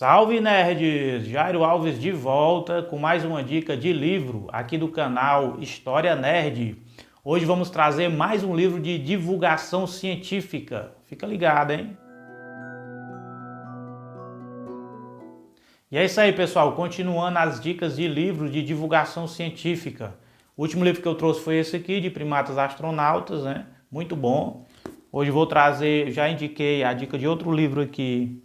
Salve nerds! Jairo Alves de volta com mais uma dica de livro aqui do canal História Nerd. Hoje vamos trazer mais um livro de divulgação científica. Fica ligado, hein? E é isso aí, pessoal. Continuando as dicas de livros de divulgação científica. O último livro que eu trouxe foi esse aqui, de primatas astronautas, né? Muito bom. Hoje vou trazer, já indiquei a dica de outro livro aqui,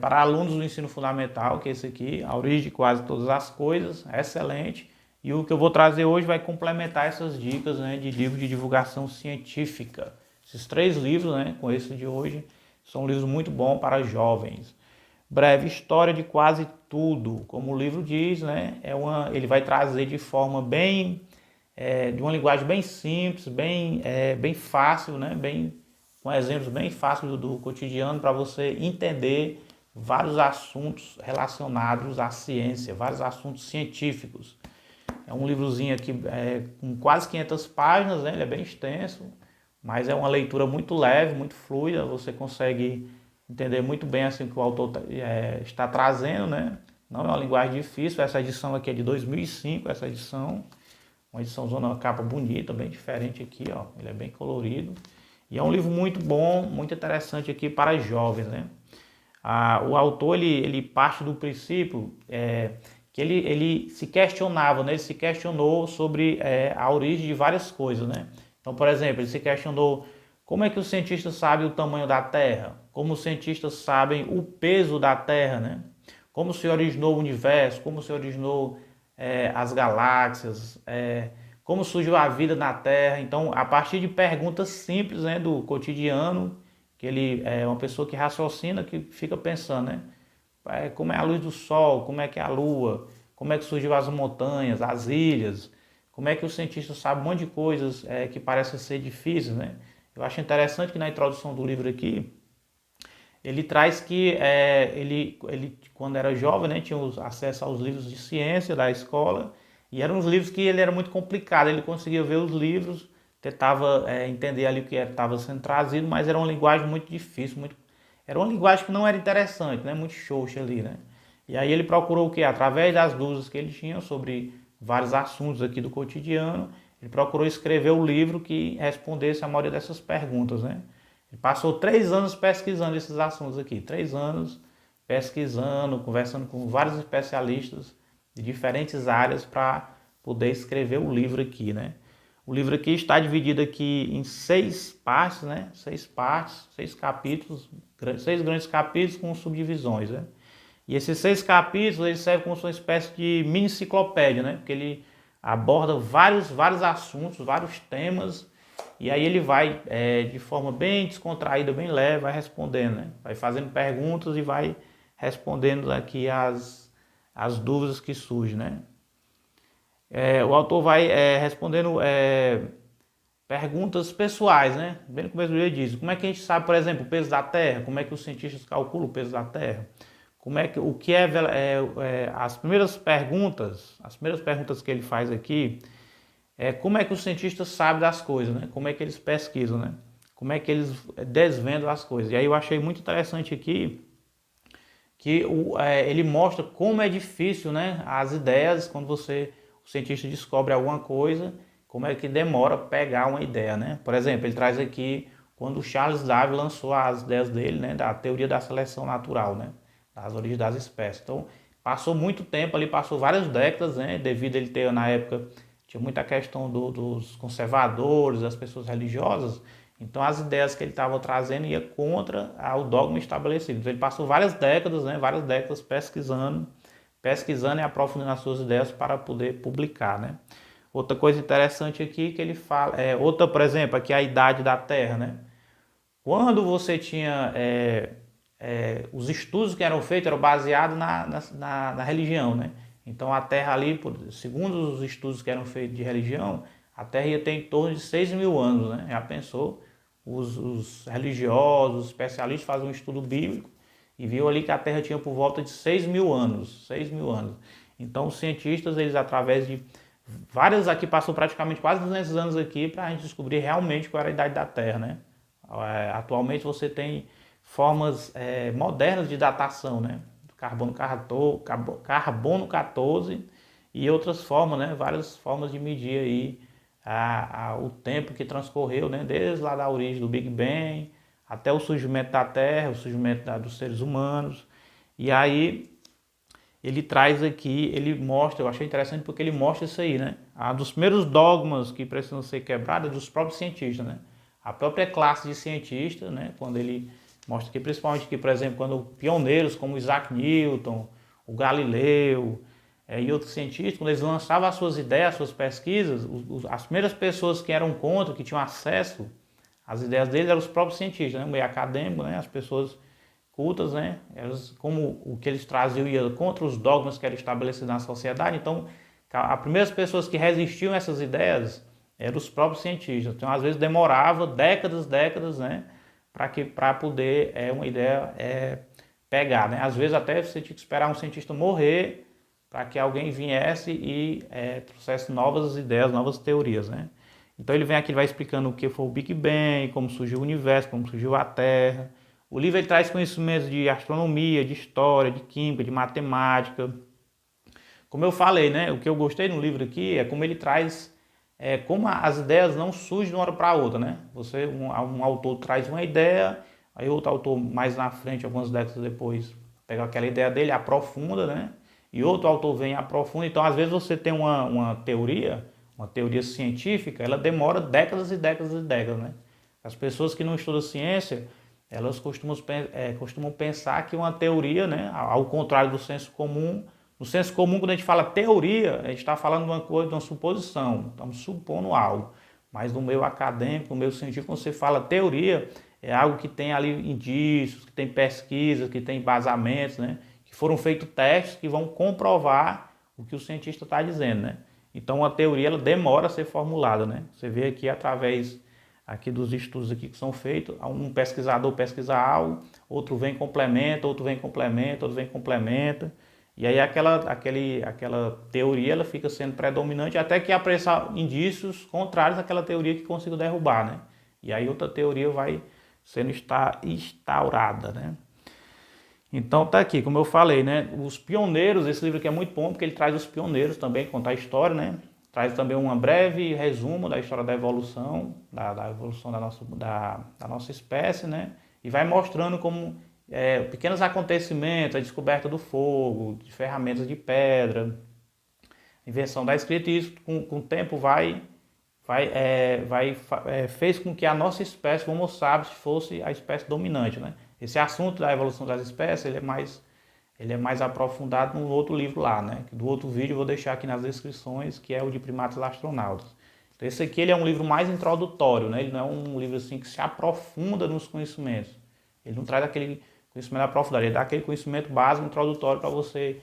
para alunos do ensino fundamental, que é esse aqui, A Origem de Quase Todas as Coisas, excelente. E o que eu vou trazer hoje vai complementar essas dicas, né, de livro de divulgação científica. Esses três livros, né, com esse de hoje, são livros muito bons para jovens. Breve História de Quase Tudo, como o livro diz, né, ele vai trazer de forma bem, de uma linguagem bem simples, bem fácil, né, com exemplos bem fáceis do cotidiano para você entender vários assuntos relacionados à ciência, vários assuntos científicos. É um livrozinho aqui com quase 500 páginas, né? Ele é bem extenso, mas é uma leitura muito leve, muito fluida, você consegue entender muito bem assim o que o autor está trazendo, né? Não é uma linguagem difícil. Essa edição aqui é de 2005, essa edição, uma edição zona capa bonita, bem diferente aqui, ó. Ele é bem colorido. E é um livro muito bom, muito interessante aqui para jovens, né? O autor, ele parte do princípio que ele se questionava, né? Ele se questionou sobre a origem de várias coisas, né? Então, por exemplo, ele se questionou como é que os cientistas sabem o tamanho da Terra, como os cientistas sabem o peso da Terra, né? Como se originou o universo, como se originou as galáxias, como surgiu a vida na Terra. Então, a partir de perguntas simples, né, do cotidiano, que ele é uma pessoa que raciocina, que fica pensando, né? Como é a luz do sol, como é que é a lua, como é que surgiu as montanhas, as ilhas, como é que os cientistas sabem um monte de coisas que parecem ser difíceis, né? Eu acho interessante que na introdução do livro aqui, ele traz que ele quando era jovem, né, tinha acesso aos livros de ciência da escola, e eram uns livros que ele era muito complicado, ele conseguia ver os livros, tentava entender ali o que estava sendo trazido, mas era uma linguagem muito difícil, era uma linguagem que não era interessante, né, muito xoxa ali, né? E aí ele procurou o quê? Através das dúvidas que ele tinha sobre vários assuntos aqui do cotidiano, ele procurou escrever o livro que respondesse a maioria dessas perguntas, né? Ele passou 3 anos pesquisando esses assuntos aqui, 3 anos pesquisando, conversando com vários especialistas de diferentes áreas para poder escrever o livro aqui, né? O livro aqui está dividido aqui em 6 partes, né? 6 partes, 6 capítulos, 6 grandes capítulos com subdivisões, né? E esses 6 capítulos, eles servem como uma espécie de mini enciclopédia, né? Porque ele aborda vários assuntos, vários temas, e aí ele vai, de forma bem descontraída, bem leve, vai respondendo, né? Vai fazendo perguntas e vai respondendo aqui as dúvidas que surgem, né? O autor vai respondendo perguntas pessoais, né? Bem no começo do dia diz, como é que a gente sabe, por exemplo, o peso da Terra? Como é que os cientistas calculam o peso da Terra? As primeiras perguntas que ele faz aqui como é que os cientistas sabem das coisas, né? Como é que eles pesquisam, né? Como é que eles desvendam as coisas. E aí eu achei muito interessante aqui que ele mostra como é difícil, né, as ideias, quando o cientista descobre alguma coisa, como é que demora pegar uma ideia, né? Por exemplo, ele traz aqui quando o Charles Darwin lançou as ideias dele, né, da teoria da seleção natural, né, das origens das espécies. Então, passou muito tempo ali, passou várias décadas, né, devido a ele ter, na época, tinha muita questão dos conservadores, das pessoas religiosas, então as ideias que ele estava trazendo ia contra o dogma estabelecido. Então ele passou várias décadas, né, pesquisando e aprofundando as suas ideias para poder publicar, né. Outra coisa interessante aqui que ele fala, por exemplo, aqui a idade da Terra, né. Quando você tinha os estudos que eram feitos eram baseados na religião, né. Então a Terra ali, segundo os estudos que eram feitos de religião, a Terra ia ter em torno de 6.000 anos, né? Já pensou? Os religiosos, os especialistas fazem um estudo bíblico e viu ali que a Terra tinha por volta de 6.000 anos, 6.000 anos. Então os cientistas, eles através de aqui passou praticamente quase 200 anos aqui para a gente descobrir realmente qual era a idade da Terra, né? Atualmente você tem formas modernas de datação, né? carbono 14 e outras formas, né? Várias formas de medir aí o tempo que transcorreu, né? Desde lá da origem do Big Bang até o surgimento da Terra, o surgimento dos seres humanos. E aí ele traz aqui, ele mostra, eu achei interessante porque ele mostra isso aí, né? Um dos primeiros dogmas que precisam ser quebrados é dos próprios cientistas, né? A própria classe de cientistas, né? Quando ele mostra aqui, principalmente que, por exemplo, quando pioneiros como Isaac Newton, o Galileu e outros cientistas, quando eles lançavam as suas ideias, as suas pesquisas, as primeiras pessoas que eram contra, que tinham acesso às ideias deles eram os próprios cientistas, né? O meio acadêmico, né? As pessoas cultas, né? Elas, como o que eles traziam ia contra os dogmas que eram estabelecidos na sociedade, então as primeiras pessoas que resistiam a essas ideias eram os próprios cientistas. Então às vezes demorava décadas, né? Para poder uma ideia pegar, né? Às vezes até você tinha que esperar um cientista morrer para que alguém viesse e trouxesse novas ideias, novas teorias, né? Então ele vem aqui, vai explicando o que foi o Big Bang, como surgiu o universo, como surgiu a Terra. O livro ele traz conhecimentos de astronomia, de história, de química, de matemática. Como eu falei, né? O que eu gostei no livro aqui é como ele traz como as ideias não surgem de uma hora para outra, né? Um autor traz uma ideia, aí outro autor mais na frente, algumas décadas depois, pega aquela ideia dele, aprofunda, né? E outro autor vem e aprofunda. Então, às vezes você tem uma teoria científica, ela demora décadas e décadas e décadas, né? As pessoas que não estudam ciência, elas costumam pensar que uma teoria, né? Ao contrário do senso comum. No senso comum, quando a gente fala teoria, a gente está falando de uma coisa, de uma suposição, estamos supondo algo. Mas no meio acadêmico, no meio científico, quando você fala teoria, é algo que tem ali indícios, que tem pesquisas, que tem embasamentos, né? Que foram feitos testes que vão comprovar o que o cientista está dizendo, né? Então a teoria ela demora a ser formulada, né? Você vê aqui através aqui dos estudos aqui que são feitos, um pesquisador pesquisa algo, outro vem complementa, outro vem complementa, outro vem complementa. E aí aquela teoria ela fica sendo predominante até que apareçam indícios contrários àquela teoria que consiga derrubar, né? E aí outra teoria vai sendo instaurada, né? Então tá aqui, como eu falei, né? Os pioneiros, esse livro aqui é muito bom porque ele traz os pioneiros também, contar a história, né? Traz também um breve resumo da história da evolução, da evolução da nossa espécie, né? E vai mostrando como pequenos acontecimentos, a descoberta do fogo, de ferramentas de pedra, invenção da escrita, e isso com o tempo fez com que a nossa espécie, o Homo sapiens, fosse a espécie dominante, né? Esse assunto da evolução das espécies, ele é mais aprofundado no outro livro lá, né? Do outro vídeo eu vou deixar aqui nas descrições, que é o de primatas astronautas. Então esse aqui ele é um livro mais introdutório, né? Ele não é um livro assim que se aprofunda nos conhecimentos. Ele não traz aquele conhecimento aprofundado, ele dá aquele conhecimento básico, introdutório para você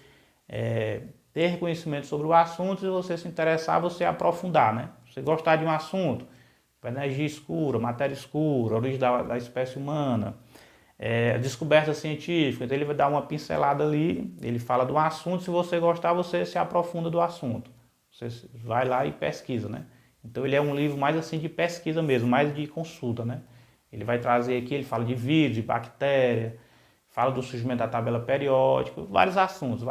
ter conhecimento sobre o assunto. Se você se interessar, você aprofundar, né? Se você gostar de um assunto, energia escura, matéria escura, origem da espécie humana, descoberta científica, então ele vai dar uma pincelada ali, ele fala do assunto, se você gostar, você se aprofunda do assunto. Você vai lá e pesquisa, né? Então ele é um livro mais assim de pesquisa mesmo, mais de consulta, né? Ele vai trazer aqui, ele fala de vírus, de bactéria, fala do surgimento da tabela periódica, vários assuntos,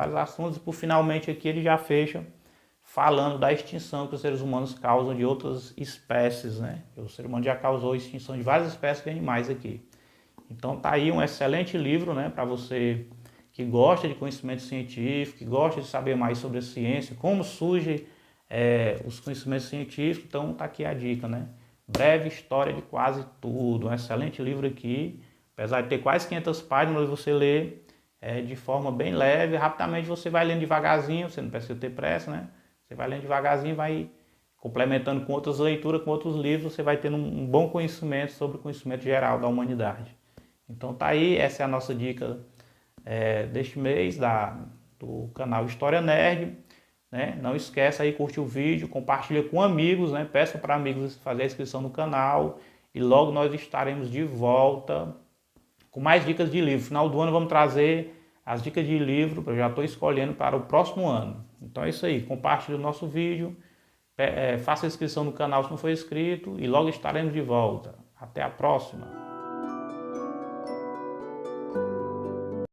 e por finalmente aqui ele já fecha falando da extinção que os seres humanos causam de outras espécies, né? O ser humano já causou extinção de várias espécies de animais aqui. Então tá aí um excelente livro, né, para você que gosta de conhecimento científico, que gosta de saber mais sobre a ciência, como surgem os conhecimentos científicos. Então tá aqui a dica, né? Breve história de quase tudo, um excelente livro aqui, apesar de ter quase 500 páginas, mas você lê de forma bem leve, rapidamente você vai lendo devagarzinho, você não precisa ter pressa, né? Você vai lendo devagarzinho, vai complementando com outras leituras, com outros livros, você vai tendo um bom conhecimento sobre o conhecimento geral da humanidade. Então tá aí, essa é a nossa dica deste mês do canal História Nerd, né? Não esqueça aí, curtir o vídeo, compartilha com amigos, né? Peça para amigos fazer a inscrição no canal e logo nós estaremos de volta com mais dicas de livro. No final do ano vamos trazer as dicas de livro, eu já estou escolhendo para o próximo ano. Então é isso aí, compartilhe o nosso vídeo, faça a inscrição no canal se não for inscrito e logo estaremos de volta. Até a próxima!